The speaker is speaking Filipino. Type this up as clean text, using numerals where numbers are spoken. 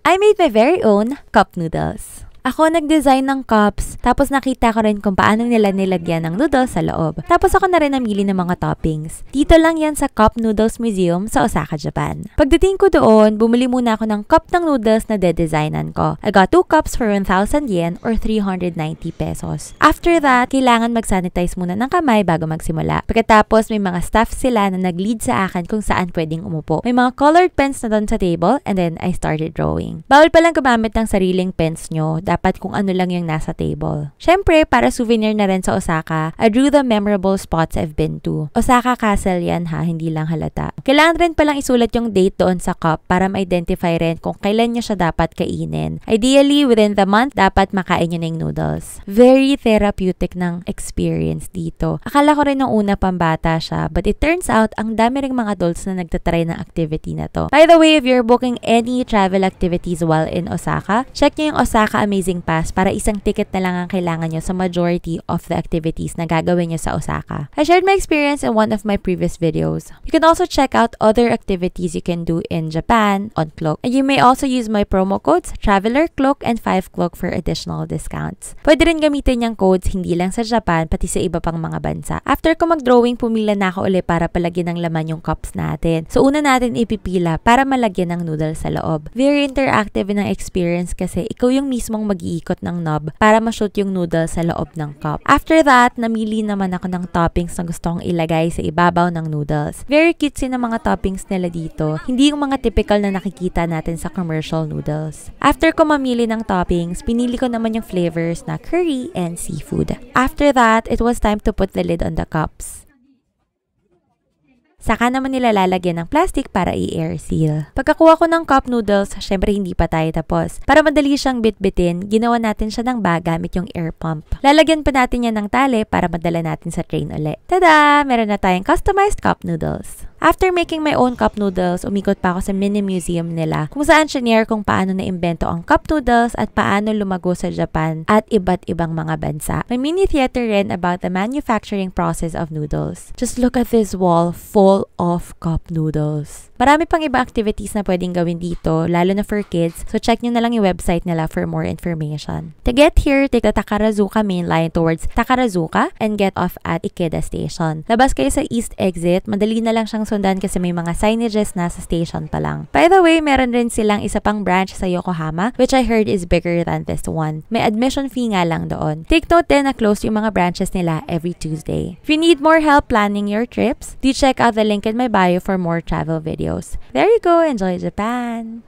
I made my very own cup noodles. Ako nag-design ng cups, tapos nakita ko rin kung paano nila nilagyan ng noodles sa loob. Tapos ako na rin namili ng mga toppings. Dito lang yan sa Cup Noodles Museum sa Osaka, Japan. Pagdating ko doon, bumili muna ako ng cup ng noodles na de-designan ko. I got 2 cups for 1,000 yen or 390 pesos. After that, kailangan mag-sanitize muna ng kamay bago magsimula. Pagkatapos, may mga staff sila na nag-lead sa akin kung saan pwedeng umupo. May mga colored pens na doon sa table and then I started drawing. Bawal palang gumamit ng sariling pens nyo. Dapat kung ano lang yung nasa table. Syempre, para souvenir na rin sa Osaka, I drew the memorable spots I've been to. Osaka Castle yan ha, hindi lang halata. Kailangan rin palang isulat yung date doon sa cup para ma-identify rin kung kailan nyo siya dapat kainin. Ideally, within the month, dapat makain nyo na yung noodles. Very therapeutic ng experience dito. Akala ko rin nung una pambata siya, but it turns out, ang dami ring mga adults na nagtatry ng activity na to. By the way, if you're booking any travel activities while in Osaka, check nyo yung Osaka Amazing Pass para isang ticket na lang ang kailangan nyo sa majority of the activities na gagawin nyo sa Osaka. I shared my experience in one of my previous videos. You can also check out other activities you can do in Japan on Klook. And you may also use my promo codes, Traveler Klook and 5 Klook for additional discounts. Pwede rin gamitin yung codes hindi lang sa Japan, pati sa iba pang mga bansa. After ko mag-drawing, pumila na ako ulit para palagyan ng laman yung cups natin. So una natin ipipila para malagyan ng noodles sa loob. Very interactive ng experience kasi ikaw yung mismong mag-iikot ng knob para ma-shoot yung noodles sa loob ng cup. After that, namili naman ako ng toppings na gusto kong ilagay sa ibabaw ng noodles. Very cutesy na mga toppings nila dito. Hindi yung mga typical na nakikita natin sa commercial noodles. After ko mamili ng toppings, pinili ko naman yung flavors na curry and seafood. After that, it was time to put the lid on the cups. Saka naman nila lalagyan ng plastic para i-air seal. Pagkakuha ko ng cup noodles, syempre hindi pa tayo tapos. Para madali siyang bitbitin, ginawa natin siya ng bag gamit yung air pump. Lalagyan pa natin yan ng tali para madala natin sa train ulit. Tada! Meron na tayong customized cup noodles. After making my own cup noodles, umikot pa ako sa mini museum nila kung saan share kung paano naimbento ang cup noodles at paano lumago sa Japan at iba't ibang mga bansa. May mini theater rin about the manufacturing process of noodles. Just look at this wall full of cup noodles. Marami pang iba activities na pwedeng gawin dito, lalo na for kids, so check nyo na lang yung website nila for more information. To get here, take the Takarazuka main line towards Takarazuka and get off at Ikeda Station. Labas kayo sa east exit, madali na lang siyang sundan kasi may mga signages na sa station pa lang. By the way, meron rin silang isa pang branch sa Yokohama, which I heard is bigger than this one. May admission fee nga lang doon. Take note din na close yung mga branches nila every Tuesday. If you need more help planning your trips, do check out the link in my bio for more travel videos. There you go, enjoy Japan!